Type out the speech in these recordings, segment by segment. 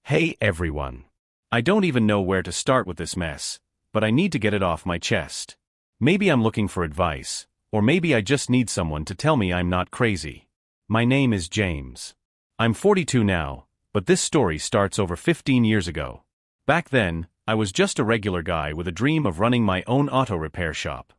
Hey everyone. I don't even know where to start with this mess, but I need to get it off my chest. Maybe I'm looking for advice, or maybe I just need someone to tell me I'm not crazy. My name is James. I'm 42 now, but this story starts over 15 years ago. Back then, I was just a regular guy with a dream of running my own auto repair shop.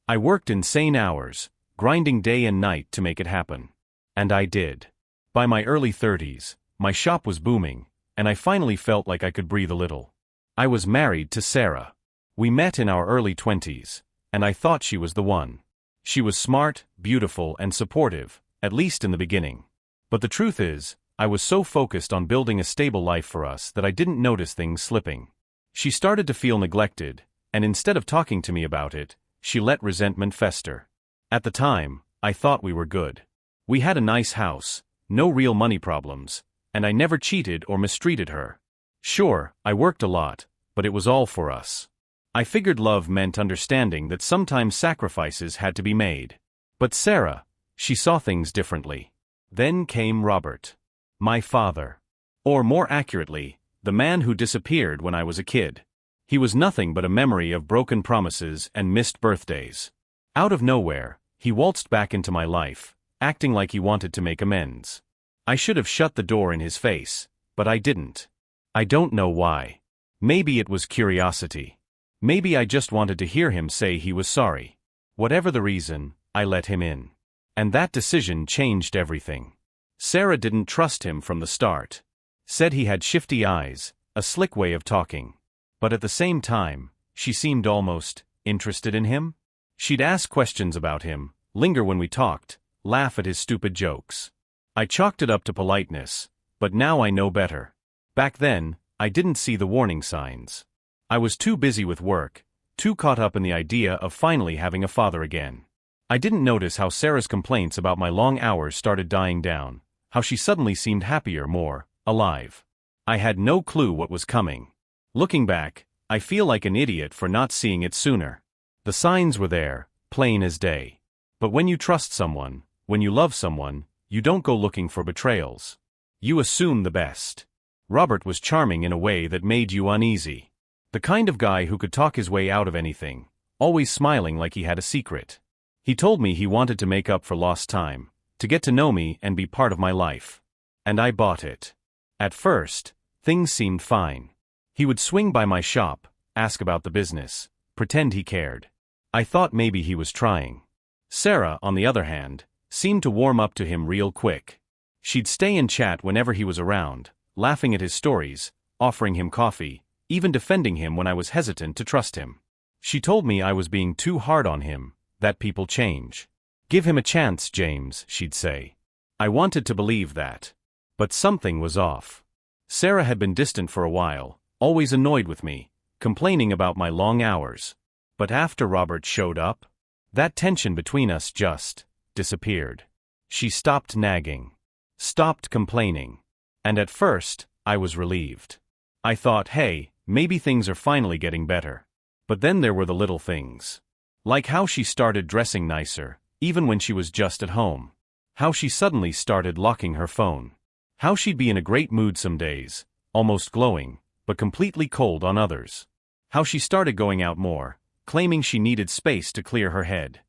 I worked insane hours, grinding day and night to make it happen. And I did. By my early 30s, my shop was booming, and I finally felt like I could breathe a little. I was married to Sarah. We met in our early 20s, and I thought she was the one. She was smart, beautiful, and supportive, at least in the beginning. But the truth is, I was so focused on building a stable life for us that I didn't notice things slipping. She started to feel neglected, and instead of talking to me about it, she let resentment fester. At the time, I thought we were good. We had a nice house, no real money problems, and I never cheated or mistreated her. Sure, I worked a lot, but it was all for us. I figured love meant understanding that sometimes sacrifices had to be made. But Sarah, she saw things differently. Then came Robert. My father. Or more accurately, the man who disappeared when I was a kid. He was nothing but a memory of broken promises and missed birthdays. Out of nowhere, he waltzed back into my life, acting like he wanted to make amends. I should have shut the door in his face, but I didn't. I don't know why. Maybe it was curiosity. Maybe I just wanted to hear him say he was sorry. Whatever the reason, I let him in. And that decision changed everything. Sarah didn't trust him from the start. Said he had shifty eyes, a slick way of talking. But at the same time, she seemed almost interested in him. She'd ask questions about him, linger when we talked, laugh at his stupid jokes. I chalked it up to politeness, but now I know better. Back then, I didn't see the warning signs. I was too busy with work, too caught up in the idea of finally having a father again. I didn't notice how Sarah's complaints about my long hours started dying down, how she suddenly seemed happier, more alive. I had no clue what was coming. Looking back, I feel like an idiot for not seeing it sooner. The signs were there, plain as day. But when you trust someone, when you love someone, you don't go looking for betrayals. You assume the best. Robert was charming in a way that made you uneasy. The kind of guy who could talk his way out of anything, always smiling like he had a secret. He told me he wanted to make up for lost time, to get to know me and be part of my life. And I bought it. At first, things seemed fine. He would swing by my shop, ask about the business, pretend he cared. I thought maybe he was trying. Sarah, on the other hand, seemed to warm up to him real quick. She'd stay and chat whenever he was around, laughing at his stories, offering him coffee, even defending him when I was hesitant to trust him. She told me I was being too hard on him, that people change. Give him a chance, James, she'd say. I wanted to believe that. But something was off. Sarah had been distant for a while, always annoyed with me, complaining about my long hours. But after Robert showed up, that tension between us just disappeared. She stopped nagging. Stopped complaining. And at first, I was relieved. I thought, hey, maybe things are finally getting better. But then there were the little things. Like how she started dressing nicer, even when she was just at home. How she suddenly started locking her phone. How she'd be in a great mood some days, almost glowing, but completely cold on others. How she started going out more, claiming she needed space to clear her head.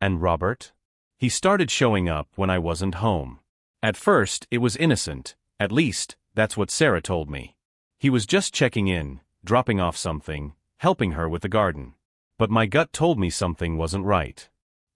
And Robert? He started showing up when I wasn't home. At first, it was innocent, at least, that's what Sarah told me. He was just checking in, dropping off something, helping her with the garden. But my gut told me something wasn't right.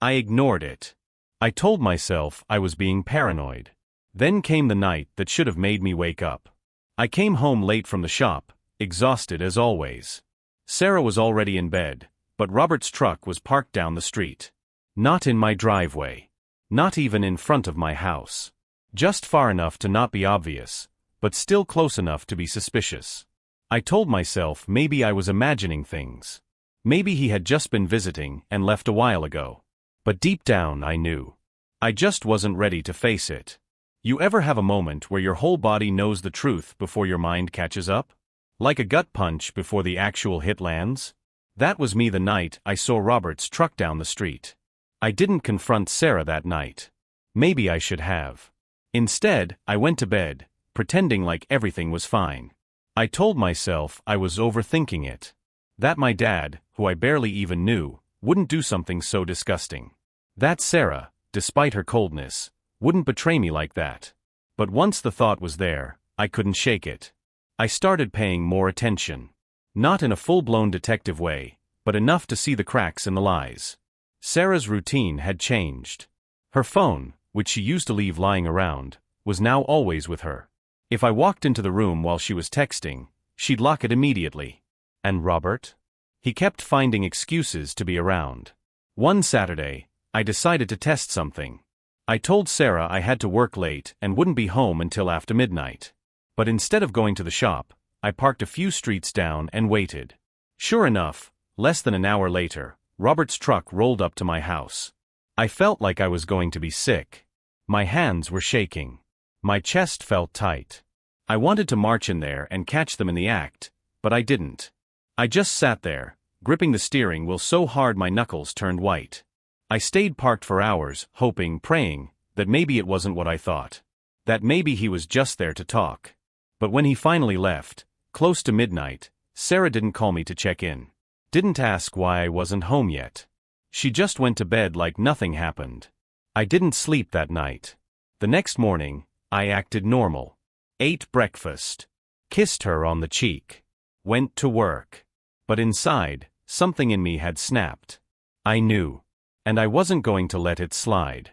I ignored it. I told myself I was being paranoid. Then came the night that should have made me wake up. I came home late from the shop, exhausted as always. Sarah was already in bed, but Robert's truck was parked down the street. Not in my driveway. Not even in front of my house. Just far enough to not be obvious, but still close enough to be suspicious. I told myself maybe I was imagining things. Maybe he had just been visiting and left a while ago. But deep down I knew. I just wasn't ready to face it. You ever have a moment where your whole body knows the truth before your mind catches up? Like a gut punch before the actual hit lands? That was me the night I saw Robert's truck down the street. I didn't confront Sarah that night. Maybe I should have. Instead, I went to bed, pretending like everything was fine. I told myself I was overthinking it. That my dad, who I barely even knew, wouldn't do something so disgusting. That Sarah, despite her coldness, wouldn't betray me like that. But once the thought was there, I couldn't shake it. I started paying more attention. Not in a full-blown detective way, but enough to see the cracks in the lies. Sarah's routine had changed. Her phone, which she used to leave lying around, was now always with her. If I walked into the room while she was texting, she'd lock it immediately. And Robert? He kept finding excuses to be around. One Saturday, I decided to test something. I told Sarah I had to work late and wouldn't be home until after midnight. But instead of going to the shop, I parked a few streets down and waited. Sure enough, less than an hour later, Robert's truck rolled up to my house. I felt like I was going to be sick. My hands were shaking. My chest felt tight. I wanted to march in there and catch them in the act, but I didn't. I just sat there, gripping the steering wheel so hard my knuckles turned white. I stayed parked for hours, hoping, praying, that maybe it wasn't what I thought. That maybe he was just there to talk. But when he finally left, close to midnight, Sarah didn't call me to check in. Didn't ask why I wasn't home yet. She just went to bed like nothing happened. I didn't sleep that night. The next morning, I acted normal. Ate breakfast. Kissed her on the cheek. Went to work. But inside, something in me had snapped. I knew. And I wasn't going to let it slide.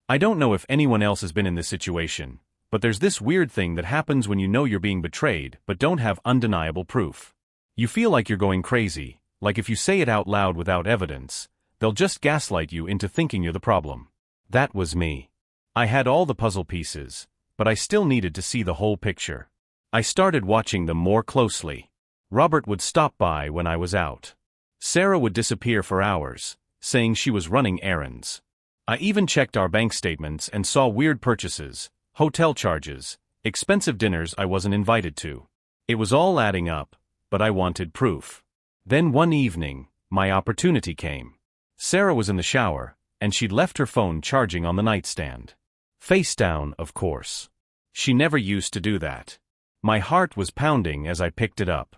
I don't know if anyone else has been in this situation, but there's this weird thing that happens when you know you're being betrayed but don't have undeniable proof. You feel like you're going crazy, like if you say it out loud without evidence, they'll just gaslight you into thinking you're the problem. That was me. I had all the puzzle pieces, but I still needed to see the whole picture. I started watching them more closely. Robert would stop by when I was out. Sarah would disappear for hours, saying she was running errands. I even checked our bank statements and saw weird purchases, hotel charges, expensive dinners I wasn't invited to. It was all adding up, but I wanted proof. Then one evening, my opportunity came. Sarah was in the shower, and she'd left her phone charging on the nightstand. Face down, of course. She never used to do that. My heart was pounding as I picked it up.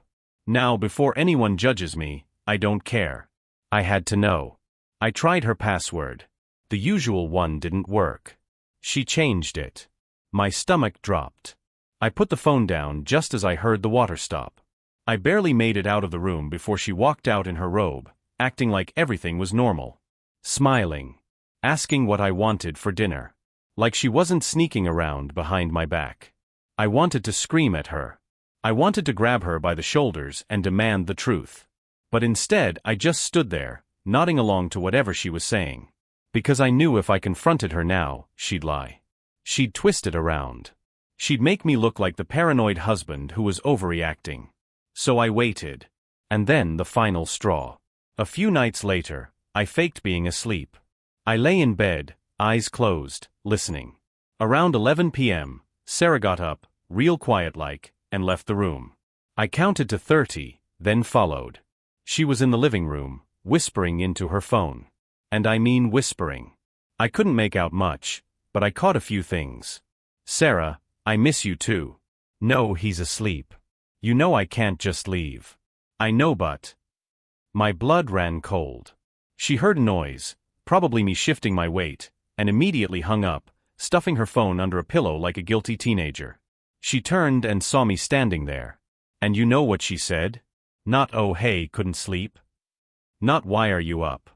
Now, before anyone judges me, I don't care. I had to know. I tried her password. The usual one didn't work. She changed it. My stomach dropped. I put the phone down just as I heard the water stop. I barely made it out of the room before she walked out in her robe, acting like everything was normal. Smiling. Asking what I wanted for dinner. Like she wasn't sneaking around behind my back. I wanted to scream at her. I wanted to grab her by the shoulders and demand the truth. But instead I just stood there, nodding along to whatever she was saying. Because I knew if I confronted her now, she'd lie. She'd twist it around. She'd make me look like the paranoid husband who was overreacting. So I waited. And then the final straw. A few nights later, I faked being asleep. I lay in bed, eyes closed, listening. Around 11 p.m., Sarah got up, real quiet-like, and left the room. I counted to 30, then followed. She was in the living room, whispering into her phone. And I mean whispering. I couldn't make out much, but I caught a few things. Sarah, I miss you too. No, he's asleep. You know I can't just leave. I know, but... My blood ran cold. She heard a noise, probably me shifting my weight, and immediately hung up, stuffing her phone under a pillow like a guilty teenager. She turned and saw me standing there. And you know what she said? Not "oh hey, couldn't sleep." Not "why are you up?"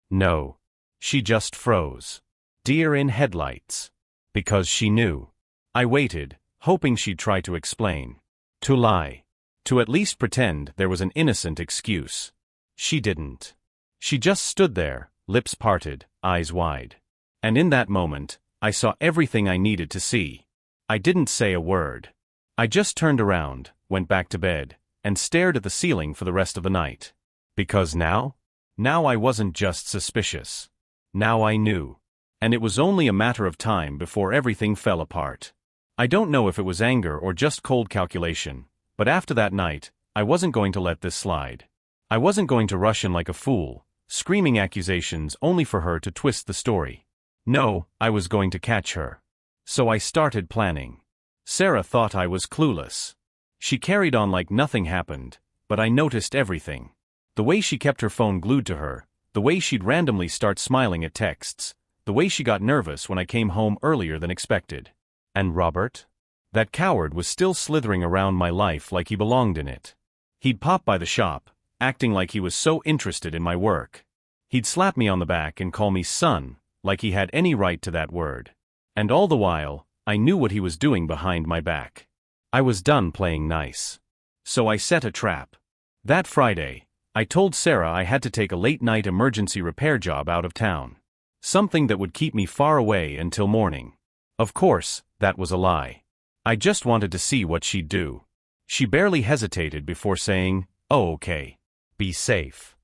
No. She just froze. Deer in headlights. Because she knew. I waited, hoping she'd try to explain. To lie. To at least pretend there was an innocent excuse. She didn't. She just stood there, lips parted, eyes wide. And in that moment, I saw everything I needed to see. I didn't say a word. I just turned around, went back to bed, and stared at the ceiling for the rest of the night. Because now? Now I wasn't just suspicious. Now I knew. And it was only a matter of time before everything fell apart. I don't know if it was anger or just cold calculation, but after that night, I wasn't going to let this slide. I wasn't going to rush in like a fool, screaming accusations only for her to twist the story. No, I was going to catch her. So I started planning. Sarah thought I was clueless. She carried on like nothing happened, but I noticed everything. The way she kept her phone glued to her, the way she'd randomly start smiling at texts, the way she got nervous when I came home earlier than expected. And Robert? That coward was still slithering around my life like he belonged in it. He'd pop by the shop, acting like he was so interested in my work. He'd slap me on the back and call me son, like he had any right to that word. And all the while, I knew what he was doing behind my back. I was done playing nice. So I set a trap. That Friday, I told Sarah I had to take a late-night emergency repair job out of town. Something that would keep me far away until morning. Of course, that was a lie. I just wanted to see what she'd do. She barely hesitated before saying, "Oh, okay. Be safe."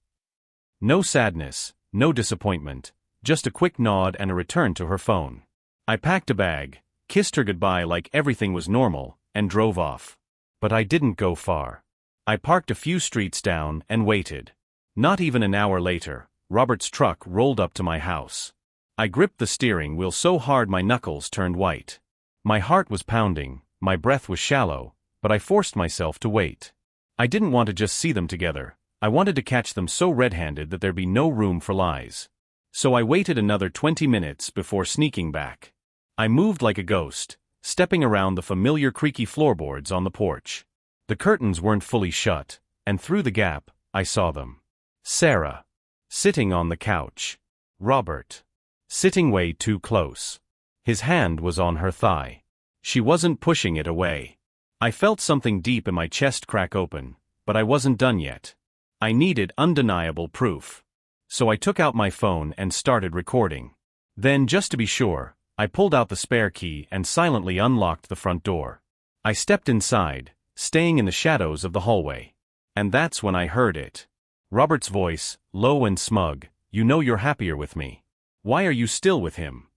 No sadness, no disappointment, just a quick nod and a return to her phone. I packed a bag, kissed her goodbye like everything was normal, and drove off. But I didn't go far. I parked a few streets down and waited. Not even an hour later, Robert's truck rolled up to my house. I gripped the steering wheel so hard my knuckles turned white. My heart was pounding, my breath was shallow, but I forced myself to wait. I didn't want to just see them together. I wanted to catch them so red-handed that there'd be no room for lies. So I waited another 20 minutes before sneaking back. I moved like a ghost, stepping around the familiar creaky floorboards on the porch. The curtains weren't fully shut, and through the gap, I saw them. Sarah, sitting on the couch. Robert, sitting way too close. His hand was on her thigh. She wasn't pushing it away. I felt something deep in my chest crack open, but I wasn't done yet. I needed undeniable proof. So I took out my phone and started recording. Then, just to be sure, I pulled out the spare key and silently unlocked the front door. I stepped inside, staying in the shadows of the hallway. And that's when I heard it. Robert's voice, low and smug. "You know you're happier with me. Why are you still with him?"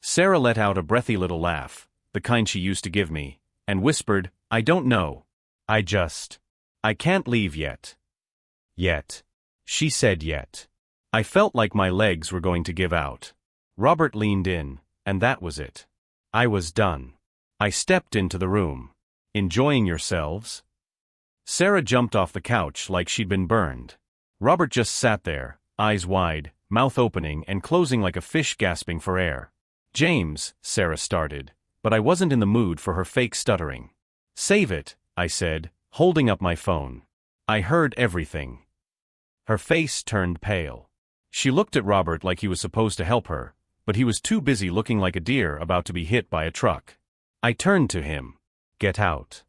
Sarah let out a breathy little laugh, the kind she used to give me, and whispered, "I don't know. I can't leave yet." Yet. She said yet. I felt like my legs were going to give out. Robert leaned in, and that was it. I was done. I stepped into the room. "Enjoying yourselves?" Sarah jumped off the couch like she'd been burned. Robert just sat there, eyes wide, mouth opening and closing like a fish gasping for air. "James," Sarah started, but I wasn't in the mood for her fake stuttering. "Save it," I said, holding up my phone. I heard everything. Her face turned pale. She looked at Robert like he was supposed to help her, but he was too busy looking like a deer about to be hit by a truck. I turned to him. "Get out."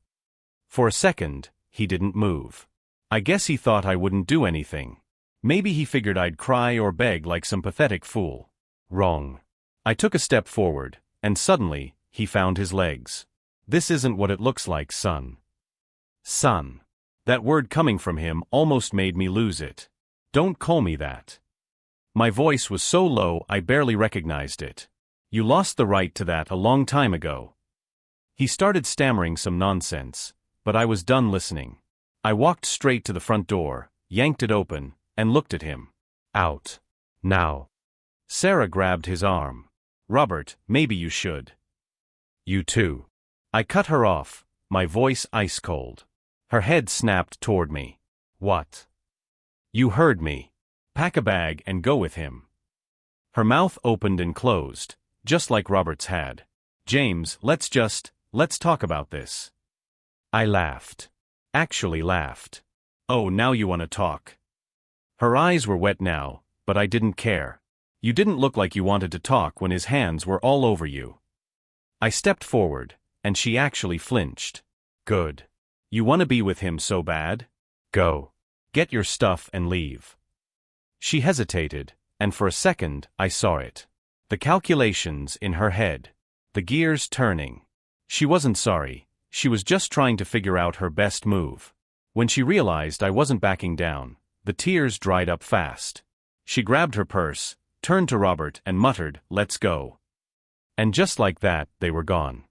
For a second, he didn't move. I guess he thought I wouldn't do anything. Maybe he figured I'd cry or beg like some pathetic fool. Wrong. I took a step forward, and suddenly, he found his legs. "This isn't what it looks like, son." Son. That word coming from him almost made me lose it. "Don't call me that." My voice was so low I barely recognized it. "You lost the right to that a long time ago." He started stammering some nonsense, but I was done listening. I walked straight to the front door, yanked it open, and looked at him. "Out. Now." Sarah grabbed his arm. "Robert, maybe you should." "You too." I cut her off, my voice ice cold. Her head snapped toward me. "What?" "You heard me. Pack a bag and go with him." Her mouth opened and closed, just like Robert's had. "James, let's talk about this." I laughed. Actually laughed. "Oh, now you want to talk." Her eyes were wet now, but I didn't care. "You didn't look like you wanted to talk when his hands were all over you." I stepped forward, and she actually flinched. "Good. You want to be with him so bad? Go. Get your stuff and leave." She hesitated, and for a second I saw it. The calculations in her head. The gears turning. She wasn't sorry, she was just trying to figure out her best move. When she realized I wasn't backing down, the tears dried up fast. She grabbed her purse, turned to Robert and muttered, "Let's go." And just like that, they were gone.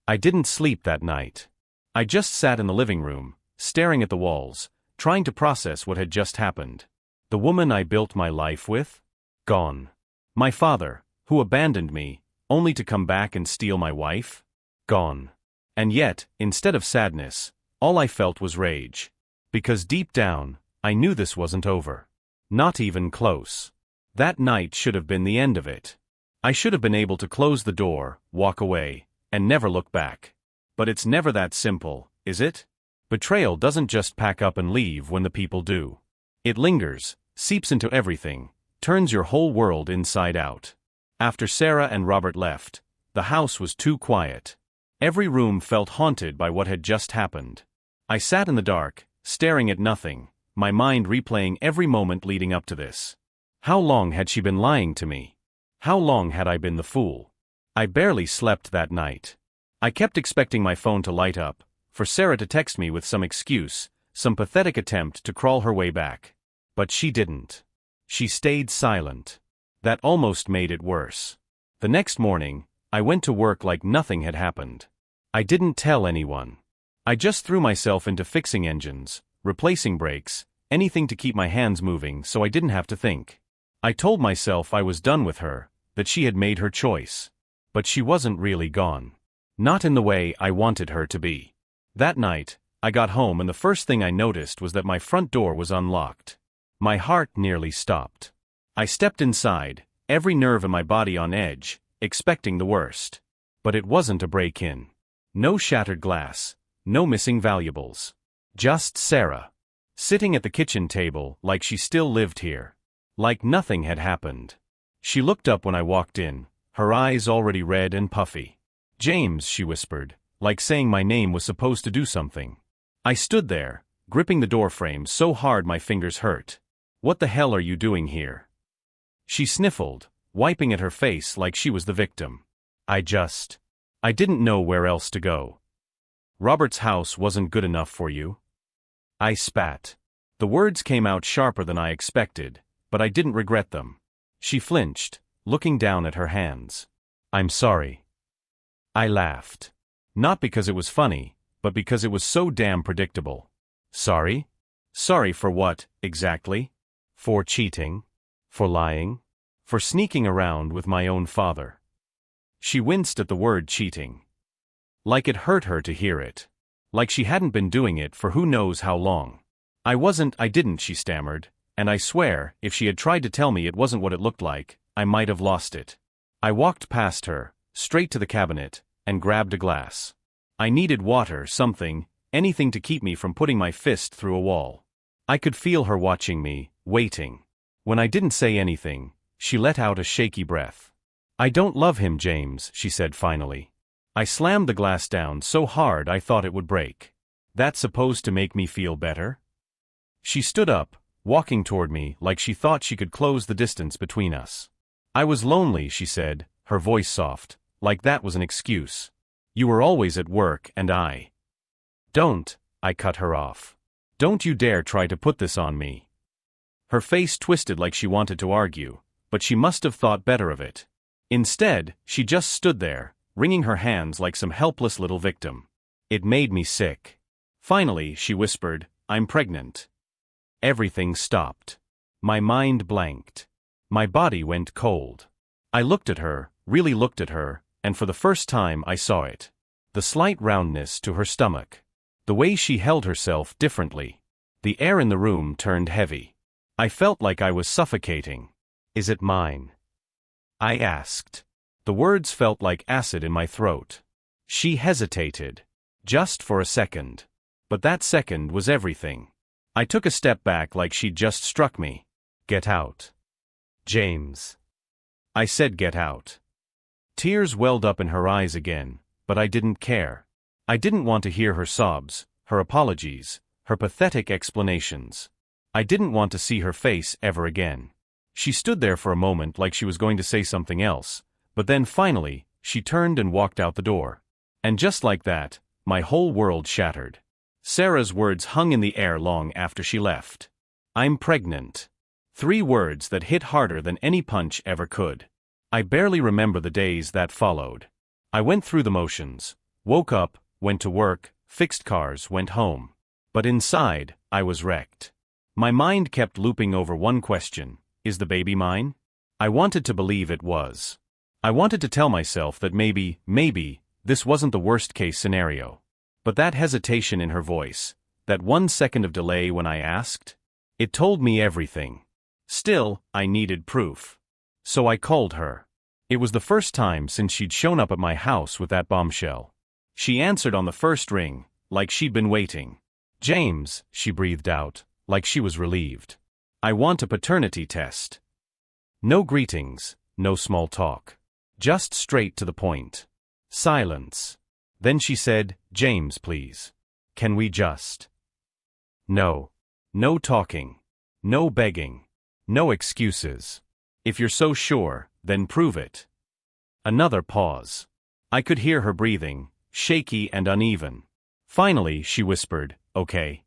I didn't sleep that night. I just sat in the living room, staring at the walls, trying to process what had just happened. The woman I built my life with? Gone. My father, who abandoned me, only to come back and steal my wife? Gone. And yet, instead of sadness, all I felt was rage. Because deep down, I knew this wasn't over. Not even close. That night should have been the end of it. I should have been able to close the door, walk away, and never look back. But it's never that simple, is it? Betrayal doesn't just pack up and leave when the people do. It lingers, seeps into everything, turns your whole world inside out. After Sarah and Robert left, the house was too quiet. Every room felt haunted by what had just happened. I sat in the dark, staring at nothing, my mind replaying every moment leading up to this. How long had she been lying to me? How long had I been the fool? I barely slept that night. I kept expecting my phone to light up, for Sarah to text me with some excuse, some pathetic attempt to crawl her way back. But she didn't. She stayed silent. That almost made it worse. The next morning, I went to work like nothing had happened. I didn't tell anyone. I just threw myself into fixing engines, replacing brakes, anything to keep my hands moving so I didn't have to think. I told myself I was done with her, that she had made her choice. But she wasn't really gone. Not in the way I wanted her to be. That night, I got home and the first thing I noticed was that my front door was unlocked. My heart nearly stopped. I stepped inside, every nerve in my body on edge, expecting the worst. But it wasn't a break-in. No shattered glass, no missing valuables. Just Sarah. Sitting at the kitchen table like she still lived here. Like nothing had happened. She looked up when I walked in, her eyes already red and puffy. "James," she whispered, like saying my name was supposed to do something. I stood there, gripping the doorframe so hard my fingers hurt. "What the hell are you doing here?" She sniffled, wiping at her face like she was the victim. I didn't know where else to go." "Robert's house wasn't good enough for you?" I spat. The words came out sharper than I expected, but I didn't regret them. She flinched, looking down at her hands. "I'm sorry." I laughed. Not because it was funny, but because it was so damn predictable. "Sorry? Sorry for what, exactly? For cheating? For lying? For sneaking around with my own father?" She winced at the word cheating. Like it hurt her to hear it. Like she hadn't been doing it for who knows how long. I didn't, she stammered, and I swear, if she had tried to tell me it wasn't what it looked like, I might have lost it. I walked past her, straight to the cabinet, and grabbed a glass. I needed water, something, anything to keep me from putting my fist through a wall. I could feel her watching me, waiting. When I didn't say anything, she let out a shaky breath. "I don't love him, James," she said finally. I slammed the glass down so hard I thought it would break. "That's supposed to make me feel better?" She stood up, walking toward me like she thought she could close the distance between us. "I was lonely," she said, her voice soft, like that was an excuse. "You were always at work and I—" "Don't," I cut her off. "Don't you dare try to put this on me." Her face twisted like she wanted to argue, but she must have thought better of it. Instead, she just stood there, wringing her hands like some helpless little victim. It made me sick. Finally, she whispered, "I'm pregnant." Everything stopped. My mind blanked. My body went cold. I looked at her, really looked at her, and for the first time I saw it. The slight roundness to her stomach. The way she held herself differently. The air in the room turned heavy. I felt like I was suffocating. "Is it mine?" I asked. The words felt like acid in my throat. She hesitated. Just for a second. But that second was everything. I took a step back like she'd just struck me. "Get out." "James." I said get out. Tears welled up in her eyes again, but I didn't care. I didn't want to hear her sobs, her apologies, her pathetic explanations. I didn't want to see her face ever again. She stood there for a moment like she was going to say something else, but then finally, she turned and walked out the door. And just like that, my whole world shattered. Sarah's words hung in the air long after she left. "I'm pregnant." 3 words that hit harder than any punch ever could. I barely remember the days that followed. I went through the motions, woke up, went to work, fixed cars, went home. But inside, I was wrecked. My mind kept looping over one question: is the baby mine? I wanted to believe it was. I wanted to tell myself that maybe, This wasn't the worst-case scenario. But that hesitation in her voice, that 1 second of delay when I asked, it told me everything. Still, I needed proof. So I called her. It was the first time since she'd shown up at my house with that bombshell. She answered on the first ring, like she'd been waiting. "James," she breathed out, like she was relieved. "I want a paternity test." No greetings, no small talk. Just straight to the point. Silence. Then she said, "James, please. Can we just?" No. No talking. No begging. No excuses. "If you're so sure, then prove it." Another pause. I could hear her breathing, shaky and uneven. Finally, she whispered, "Okay."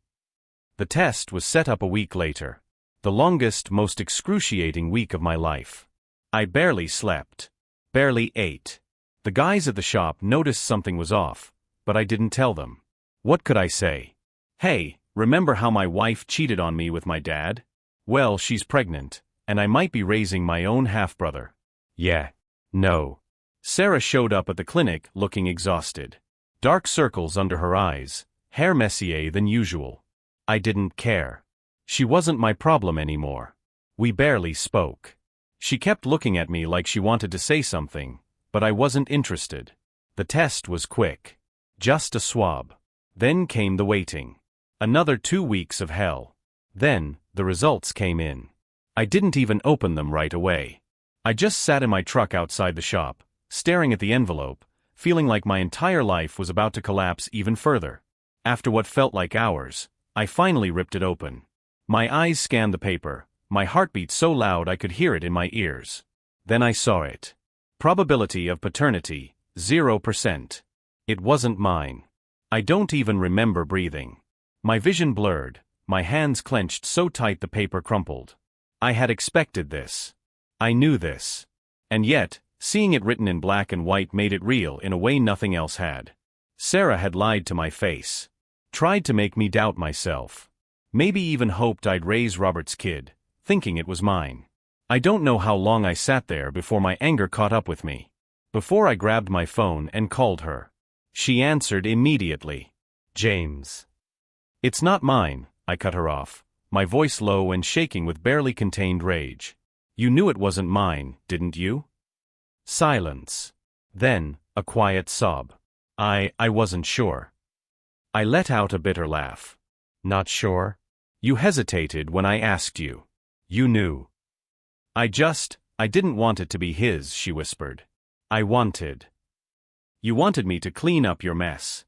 The test was set up a week later. The longest, most excruciating week of my life. I barely slept. Barely ate. The guys at the shop noticed something was off, but I didn't tell them. What could I say? "Hey, remember how my wife cheated on me with my dad? Well, she's pregnant, and I might be raising my own half-brother." Yeah. No. Sarah showed up at the clinic looking exhausted. Dark circles under her eyes, hair messier than usual. I didn't care. She wasn't my problem anymore. We barely spoke. She kept looking at me like she wanted to say something, but I wasn't interested. The test was quick. Just a swab. Then came the waiting. Another 2 weeks of hell. Then, the results came in. I didn't even open them right away. I just sat in my truck outside the shop, staring at the envelope, feeling like my entire life was about to collapse even further. After what felt like hours, I finally ripped it open. My eyes scanned the paper, my heartbeat so loud I could hear it in my ears. Then I saw it. Probability of paternity, 0%. It wasn't mine. I don't even remember breathing. My vision blurred, my hands clenched so tight the paper crumpled. I had expected this. I knew this. And yet, seeing it written in black and white made it real in a way nothing else had. Sarah had lied to my face. Tried to make me doubt myself. Maybe even hoped I'd raise Robert's kid, thinking it was mine. I don't know how long I sat there before my anger caught up with me. Before I grabbed my phone and called her. She answered immediately. "James." "It's not mine," I cut her off, my voice low and shaking with barely contained rage. "You knew it wasn't mine, didn't you?" Silence. Then, a quiet sob. I wasn't sure." I let out a bitter laugh. "Not sure? You hesitated when I asked you. You knew." I didn't want it to be his," she whispered. You wanted me to clean up your mess."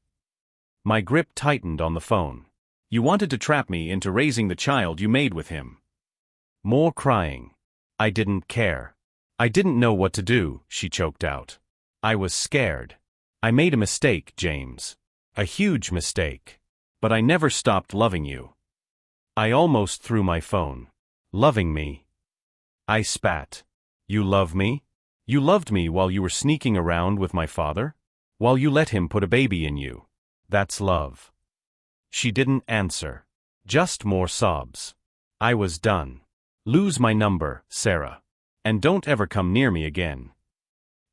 My grip tightened on the phone. "You wanted to trap me into raising the child you made with him." More crying. I didn't care. "I didn't know what to do," she choked out. "I was scared. I made a mistake, James. A huge mistake. But I never stopped loving you." I almost threw my phone. "Loving me?" I spat. "You love me? You loved me while you were sneaking around with my father? While you let him put a baby in you? That's love." She didn't answer. Just more sobs. I was done. "Lose my number, Sarah. And don't ever come near me again."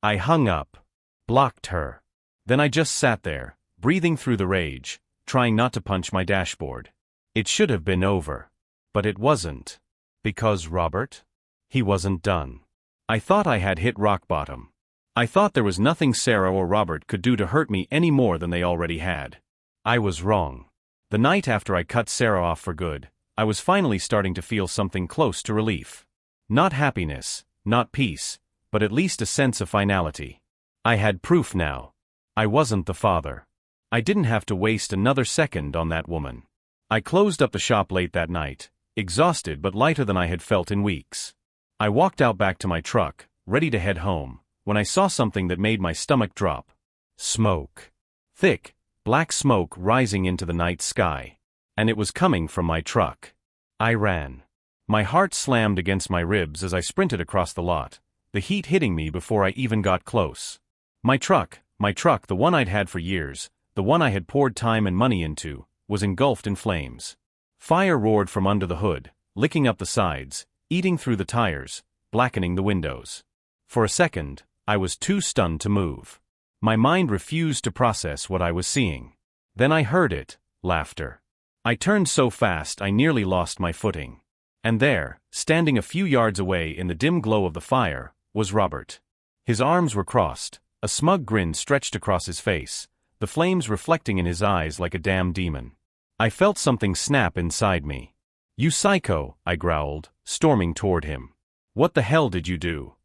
I hung up. Blocked her. Then I just sat there, breathing through the rage, trying not to punch my dashboard. It should have been over. But it wasn't. Because Robert? He wasn't done. I thought I had hit rock bottom. I thought there was nothing Sarah or Robert could do to hurt me any more than they already had. I was wrong. The night after I cut Sarah off for good, I was finally starting to feel something close to relief. Not happiness, not peace, but at least a sense of finality. I had proof now. I wasn't the father. I didn't have to waste another second on that woman. I closed up the shop late that night, exhausted but lighter than I had felt in weeks. I walked out back to my truck, ready to head home, when I saw something that made my stomach drop. Smoke. Thick, black smoke rising into the night sky. And it was coming from my truck. I ran. My heart slammed against my ribs as I sprinted across the lot, the heat hitting me before I even got close. My truck, the one I'd had for years, the one I had poured time and money into, was engulfed in flames. Fire roared from under the hood, licking up the sides, eating through the tires, blackening the windows. For a second, I was too stunned to move. My mind refused to process what I was seeing. Then I heard it, laughter. I turned so fast I nearly lost my footing. And there, standing a few yards away in the dim glow of the fire, was Robert. His arms were crossed, a smug grin stretched across his face, the flames reflecting in his eyes like a damned demon. I felt something snap inside me. "You psycho," I growled, storming toward him. "What the hell did you do?"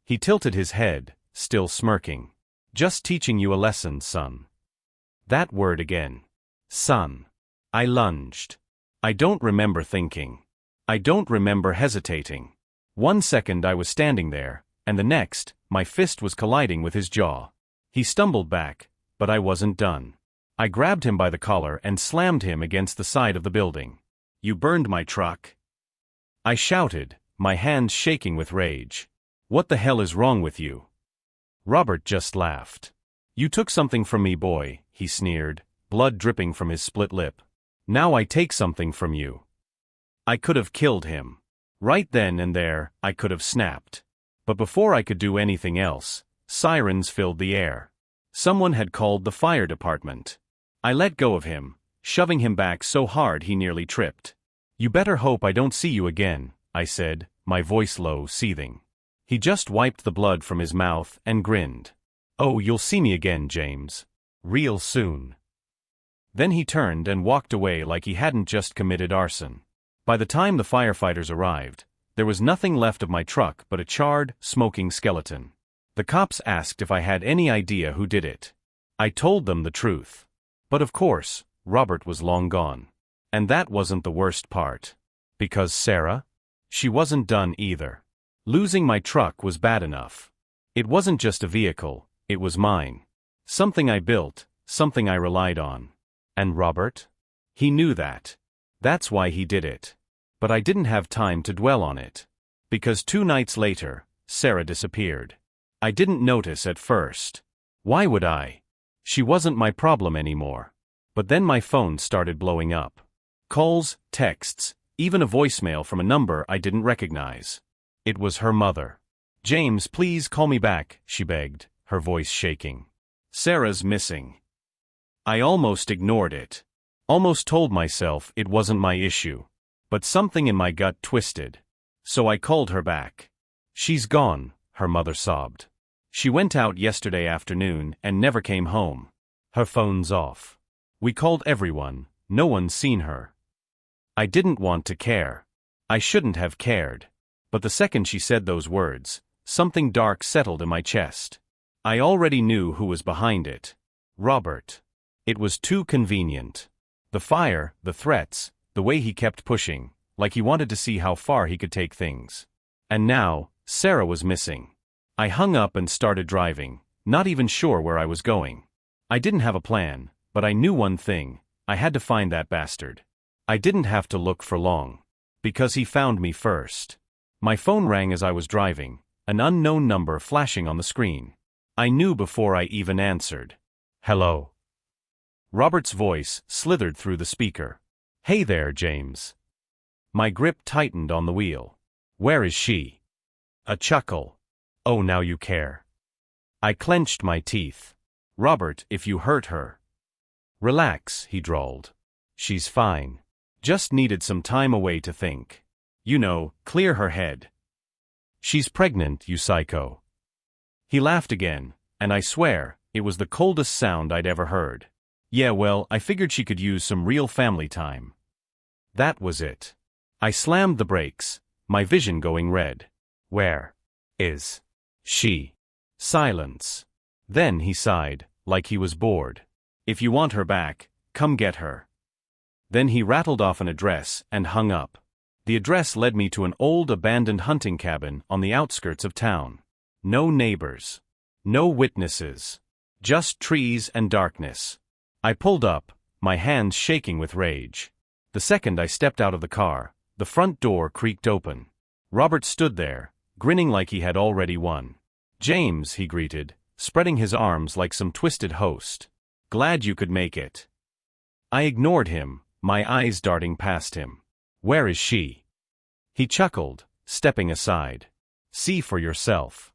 He tilted his head, still smirking. "Just teaching you a lesson, son." That word again. Son. I lunged. I don't remember thinking. I don't remember hesitating. 1 second I was standing there, and the next, my fist was colliding with his jaw. He stumbled back, but I wasn't done. I grabbed him by the collar and slammed him against the side of the building. "You burned my truck," I shouted, my hands shaking with rage. "What the hell is wrong with you?" Robert just laughed. "You took something from me, boy," he sneered, blood dripping from his split lip. "Now I take something from you." I could have killed him. Right then and there, I could have snapped. But before I could do anything else, sirens filled the air. Someone had called the fire department. I let go of him, shoving him back so hard he nearly tripped. "You better hope I don't see you again," I said, my voice low, seething. He just wiped the blood from his mouth and grinned. "Oh, you'll see me again, James. Real soon." Then he turned and walked away like he hadn't just committed arson. By the time the firefighters arrived, there was nothing left of my truck but a charred, smoking skeleton. The cops asked if I had any idea who did it. I told them the truth. But of course, Robert was long gone. And that wasn't the worst part. Because Sarah? She wasn't done either. Losing my truck was bad enough. It wasn't just a vehicle, it was mine. Something I built, something I relied on. And Robert? He knew that. That's why he did it. But I didn't have time to dwell on it. Because 2 nights later, Sarah disappeared. I didn't notice at first. Why would I? She wasn't my problem anymore. But then my phone started blowing up. Calls, texts, even a voicemail from a number I didn't recognize. It was her mother. "James, please call me back," she begged, her voice shaking. "Sarah's missing." I almost ignored it. Almost told myself it wasn't my issue. But something in my gut twisted. So I called her back. "She's gone," her mother sobbed. "She went out yesterday afternoon and never came home. Her phone's off. We called everyone, no one's seen her." I didn't want to care. I shouldn't have cared. But the second she said those words, something dark settled in my chest. I already knew who was behind it. Robert. It was too convenient. The fire, the threats, the way he kept pushing, like he wanted to see how far he could take things. And now, Sarah was missing. I hung up and started driving, not even sure where I was going. I didn't have a plan, but I knew one thing: I had to find that bastard. I didn't have to look for long. Because he found me first. My phone rang as I was driving, an unknown number flashing on the screen. I knew before I even answered. "Hello." Robert's voice slithered through the speaker. "Hey there, James." My grip tightened on the wheel. "Where is she?" A chuckle. "Oh, now you care." I clenched my teeth. "Robert, if you hurt her." "Relax," he drawled. "She's fine. Just needed some time away to think. You know, clear her head." "She's pregnant, you psycho." He laughed again, and I swear, it was the coldest sound I'd ever heard. "Yeah, well, I figured she could use some real family time." That was it. I slammed the brakes, my vision going red. "Where is she?" Silence. Then he sighed, like he was bored. "If you want her back, come get her." Then he rattled off an address and hung up. The address led me to an old abandoned hunting cabin on the outskirts of town. No neighbors. No witnesses. Just trees and darkness. I pulled up, my hands shaking with rage. The second I stepped out of the car, the front door creaked open. Robert stood there, grinning like he had already won. "James," he greeted, spreading his arms like some twisted host. "Glad you could make it." I ignored him, my eyes darting past him. "Where is she?" He chuckled, stepping aside. "See for yourself."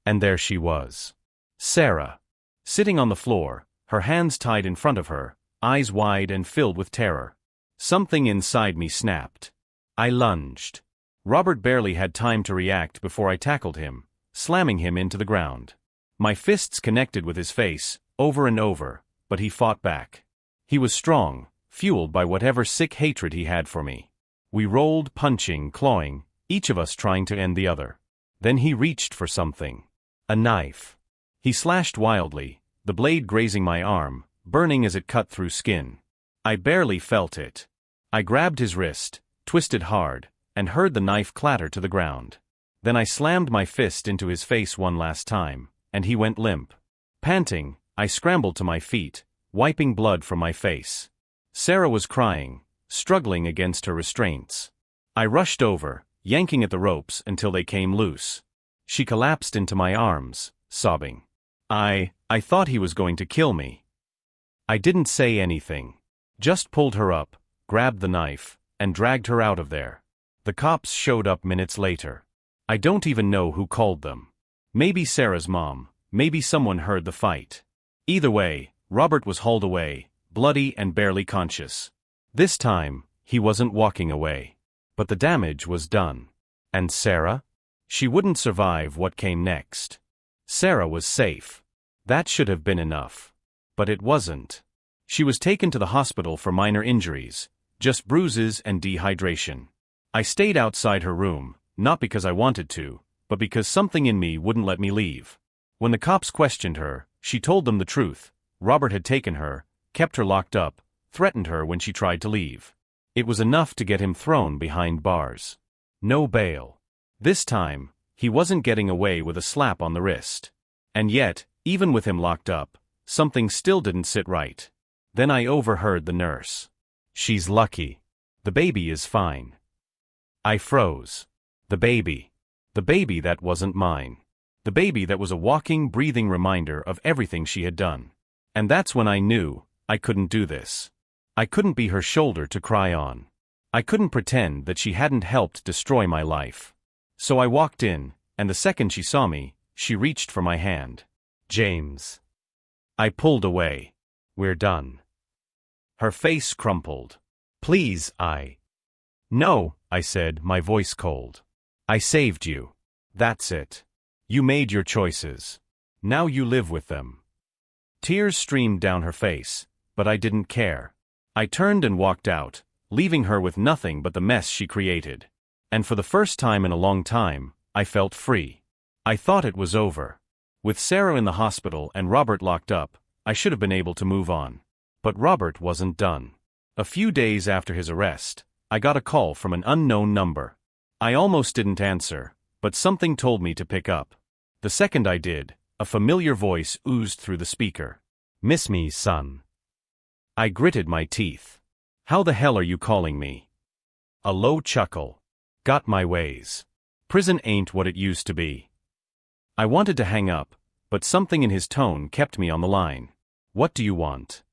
And there she was. Sarah. sitting on the floor, her hands tied in front of her, eyes wide and filled with terror. Something inside me snapped. I lunged. Robert barely had time to react before I tackled him, slamming him into the ground. My fists connected with his face, over and over, but he fought back. He was strong, fueled by whatever sick hatred he had for me. We rolled, punching, clawing, each of us trying to end the other. Then he reached for something. A knife. He slashed wildly, the blade grazing my arm, burning as it cut through skin. I barely felt it. I grabbed his wrist, twisted hard, and heard the knife clatter to the ground. Then I slammed my fist into his face one last time, and he went limp. Panting, I scrambled to my feet, wiping blood from my face. Sarah was crying, struggling against her restraints. I rushed over, yanking at the ropes until they came loose. She collapsed into my arms, sobbing. I thought he was going to kill me. I didn't say anything. Just pulled her up, grabbed the knife, and dragged her out of there. The cops showed up minutes later. I don't even know who called them. Maybe Sarah's mom, maybe someone heard the fight. Either way, Robert was hauled away, bloody and barely conscious. This time, he wasn't walking away. But the damage was done. And Sarah? She wouldn't survive what came next. Sarah was safe. That should have been enough. But it wasn't. She was taken to the hospital for minor injuries, just bruises and dehydration. I stayed outside her room, not because I wanted to, but because something in me wouldn't let me leave. When the cops questioned her, she told them the truth. Robert had taken her, kept her locked up, threatened her when she tried to leave. It was enough to get him thrown behind bars. No bail. This time, he wasn't getting away with a slap on the wrist. And yet, even with him locked up, something still didn't sit right. Then I overheard the nurse. "She's lucky. The baby is fine." I froze. The baby that wasn't mine. The baby that was a walking, breathing reminder of everything she had done. And that's when I knew I couldn't do this. I couldn't be her shoulder to cry on. I couldn't pretend that she hadn't helped destroy my life. So I walked in, and the second she saw me, she reached for my hand. "James." I pulled away. "We're done." Her face crumpled. "Please, No," I said, my voice cold. "I saved you. That's it. You made your choices. Now you live with them." Tears streamed down her face, but I didn't care. I turned and walked out, leaving her with nothing but the mess she created. And for the first time in a long time, I felt free. I thought it was over. With Sarah in the hospital and Robert locked up, I should have been able to move on. But Robert wasn't done. A few days after his arrest, I got a call from an unknown number. I almost didn't answer, but something told me to pick up. The second I did, a familiar voice oozed through the speaker. "Miss me, son?" I gritted my teeth. "How the hell are you calling me?" A low chuckle. "Got my ways. Prison ain't what it used to be." I wanted to hang up, but something in his tone kept me on the line. "What do you want?"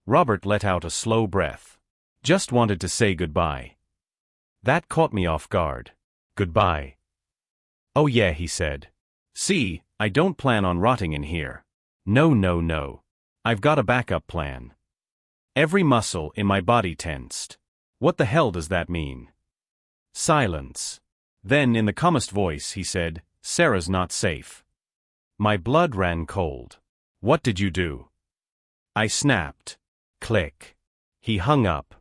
Robert let out a slow breath. "Just wanted to say goodbye." That caught me off guard. "Goodbye?" "Oh yeah," he said. "See, I don't plan on rotting in here. No. I've got a backup plan." Every muscle in my body tensed. "What the hell does that mean?" Silence. Then in the calmest voice he said, "Sarah's not safe." My blood ran cold. "What did you do?" I snapped. Click. He hung up.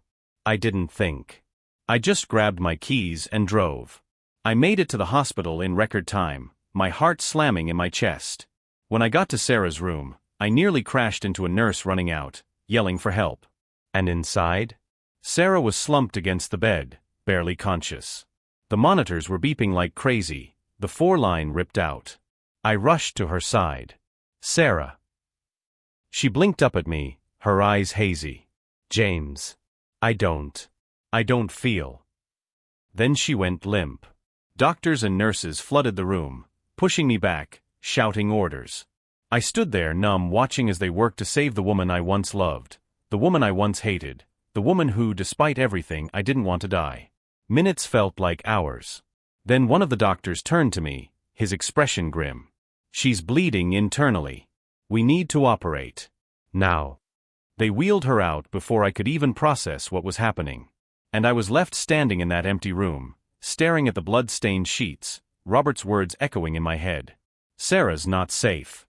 I didn't think. I just grabbed my keys and drove. I made it to the hospital in record time, my heart slamming in my chest. When I got to Sarah's room, I nearly crashed into a nurse running out, yelling for help. And inside? Sarah was slumped against the bed, barely conscious. The monitors were beeping like crazy, the 4-line ripped out. I rushed to her side. "Sarah." She blinked up at me, her eyes hazy. "James. I don't feel." Then she went limp. Doctors and nurses flooded the room, pushing me back, shouting orders. I stood there numb, watching as they worked to save the woman I once loved, the woman I once hated, the woman who, despite everything, I didn't want to die. Minutes felt like hours. Then one of the doctors turned to me, his expression grim. "She's bleeding internally." We need to operate. Now. They wheeled her out before I could even process what was happening. And I was left standing in that empty room, staring at the blood-stained sheets, Robert's words echoing in my head. Sarah's not safe.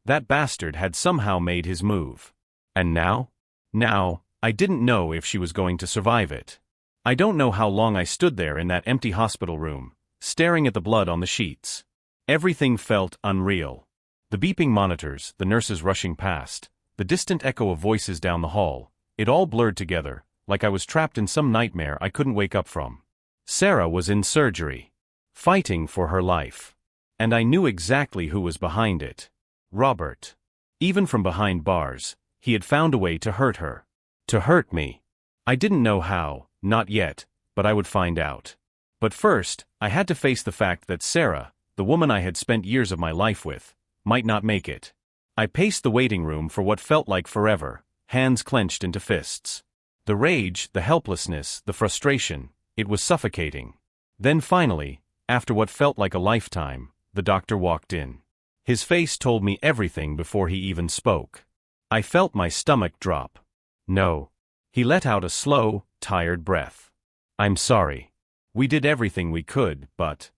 That bastard had somehow made his move. And now? Now, I didn't know if she was going to survive it. I don't know how long I stood there in that empty hospital room, staring at the blood on the sheets. Everything felt unreal. The beeping monitors, the nurses rushing past, the distant echo of voices down the hall, it all blurred together, like I was trapped in some nightmare I couldn't wake up from. Sarah was in surgery, fighting for her life. And I knew exactly who was behind it. Robert. Even from behind bars, he had found a way to hurt her. To hurt me. I didn't know how, not yet, but I would find out. But first, I had to face the fact that Sarah, the woman I had spent years of my life with, might not make it. I paced the waiting room for what felt like forever, hands clenched into fists. The rage, the helplessness, the frustration, it was suffocating. Then finally, after what felt like a lifetime, the doctor walked in. His face told me everything before he even spoke. I felt my stomach drop. No. He let out a slow, tired breath. I'm sorry. We did everything we could, but...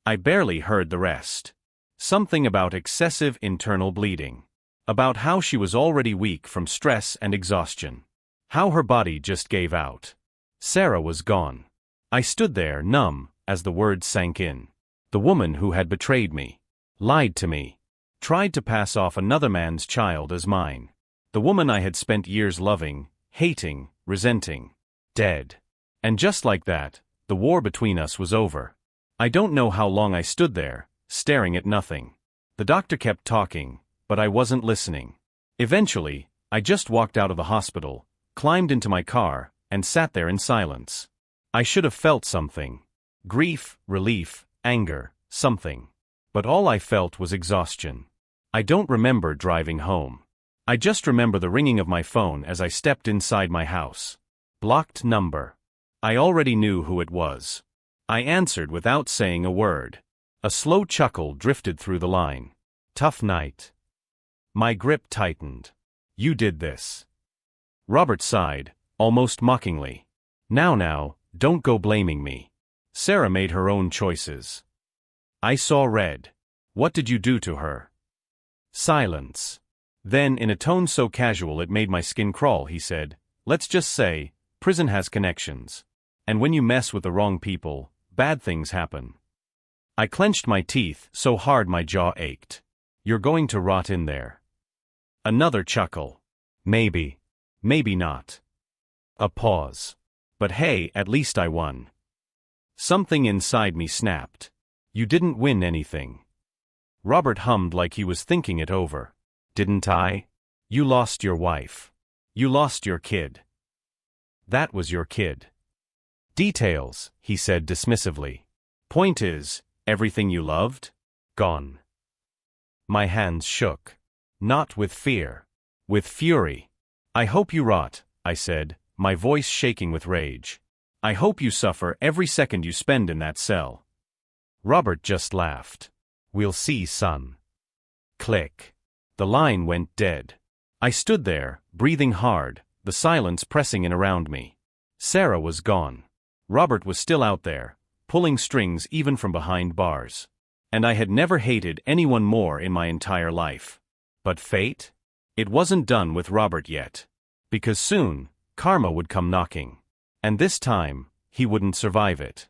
I barely heard the rest. Something about excessive internal bleeding. About how she was already weak from stress and exhaustion. How her body just gave out. Sarah was gone. I stood there, numb, as the words sank in. The woman who had betrayed me. Lied to me. Tried to pass off another man's child as mine. The woman I had spent years loving, hating, resenting. Dead. And just like that, the war between us was over. I don't know how long I stood there, staring at nothing. The doctor kept talking, but I wasn't listening. Eventually, I just walked out of the hospital, climbed into my car, and sat there in silence. I should have felt something. Grief, relief, anger, something. But all I felt was exhaustion. I don't remember driving home. I just remember the ringing of my phone as I stepped inside my house. Blocked number. I already knew who it was. I answered without saying a word. A slow chuckle drifted through the line. Tough night. My grip tightened. You did this. Robert sighed, almost mockingly. Now, don't go blaming me. Sarah made her own choices. I saw red. What did you do to her? Silence. Then, in a tone so casual it made my skin crawl, he said, let's just say, prison has connections. And when you mess with the wrong people, bad things happen. I clenched my teeth so hard my jaw ached. You're going to rot in there. Another chuckle. Maybe. Maybe not. A pause. But hey, at least I won. Something inside me snapped. You didn't win anything. Robert hummed like he was thinking it over. Didn't I? You lost your wife. You lost your kid. That was your kid. Details, he said dismissively. Point is, everything you loved? Gone. My hands shook. Not with fear. With fury. I hope you rot, I said, my voice shaking with rage. I hope you suffer every second you spend in that cell. Robert just laughed. We'll see, son. Click. The line went dead. I stood there, breathing hard, the silence pressing in around me. Sarah was gone. Robert was still out there, pulling strings even from behind bars. And I had never hated anyone more in my entire life. But fate? It wasn't done with Robert yet. Because soon, karma would come knocking. And this time, he wouldn't survive it.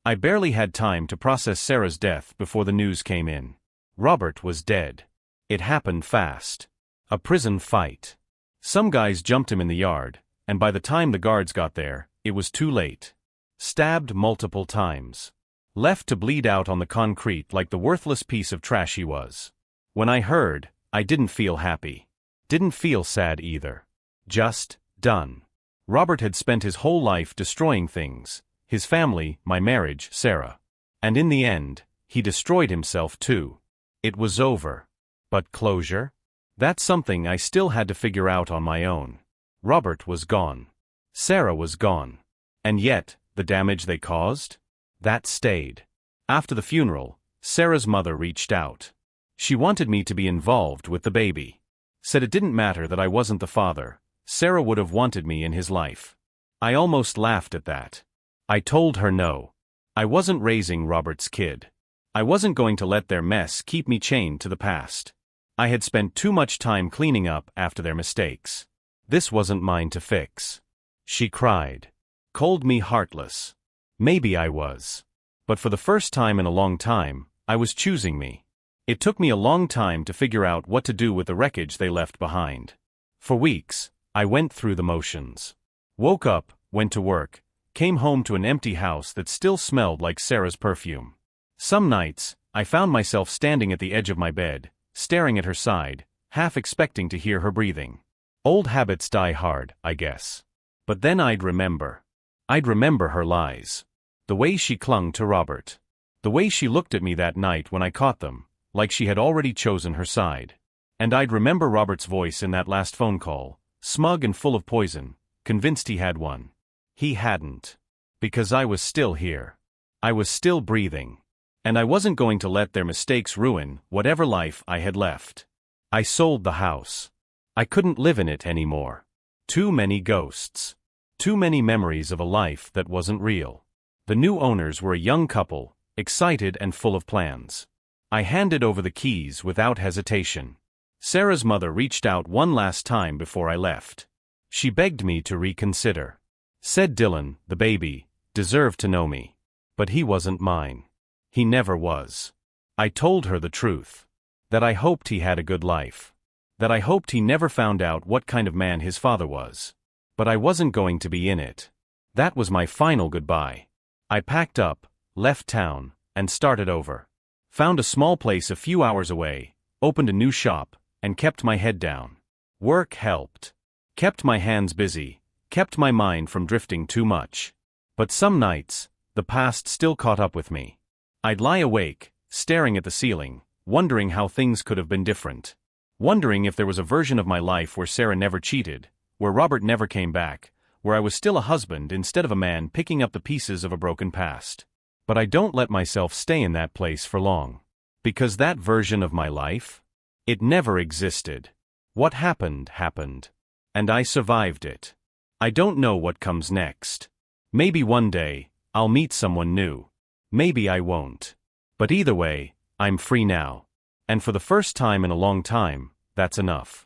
I barely had time to process Sarah's death before the news came in. Robert was dead. It happened fast. A prison fight. Some guys jumped him in the yard, and by the time the guards got there, it was too late. Stabbed multiple times. Left to bleed out on the concrete like the worthless piece of trash he was. When I heard, I didn't feel happy. Didn't feel sad either. Just done. Robert had spent his whole life destroying things. His family, my marriage, Sarah. And in the end, he destroyed himself too. It was over. But closure? That's something I still had to figure out on my own. Robert was gone. Sarah was gone. And yet, the damage they caused? That stayed. After the funeral, Sarah's mother reached out. She wanted me to be involved with the baby. Said it didn't matter that I wasn't the father, Sarah would have wanted me in his life. I almost laughed at that. I told her no. I wasn't raising Robert's kid. I wasn't going to let their mess keep me chained to the past. I had spent too much time cleaning up after their mistakes. This wasn't mine to fix. She cried. Called me heartless. Maybe I was. But for the first time in a long time, I was choosing me. It took me a long time to figure out what to do with the wreckage they left behind. For weeks, I went through the motions. Woke up, went to work, came home to an empty house that still smelled like Sarah's perfume. Some nights, I found myself standing at the edge of my bed, staring at her side, half expecting to hear her breathing. Old habits die hard, I guess. But then I'd remember. I'd remember her lies. The way she clung to Robert. The way she looked at me that night when I caught them, like she had already chosen her side. And I'd remember Robert's voice in that last phone call, smug and full of poison, convinced he had won. He hadn't. Because I was still here. I was still breathing. And I wasn't going to let their mistakes ruin whatever life I had left. I sold the house. I couldn't live in it anymore. Too many ghosts. Too many memories of a life that wasn't real. The new owners were a young couple, excited and full of plans. I handed over the keys without hesitation. Sarah's mother reached out one last time before I left. She begged me to reconsider. Said Dylan, the baby, deserved to know me. But he wasn't mine. He never was. I told her the truth. That I hoped he had a good life. That I hoped he never found out what kind of man his father was. But I wasn't going to be in it. That was my final goodbye. I packed up, left town, and started over. Found a small place a few hours away, opened a new shop, and kept my head down. Work helped. Kept my hands busy, kept my mind from drifting too much. But some nights, the past still caught up with me. I'd lie awake, staring at the ceiling, wondering how things could have been different. Wondering if there was a version of my life where Sarah never cheated, where Robert never came back, where I was still a husband instead of a man picking up the pieces of a broken past. But I don't let myself stay in that place for long. Because that version of my life? It never existed. What happened, happened. And I survived it. I don't know what comes next. Maybe one day, I'll meet someone new. Maybe I won't. But either way, I'm free now. And for the first time in a long time, that's enough.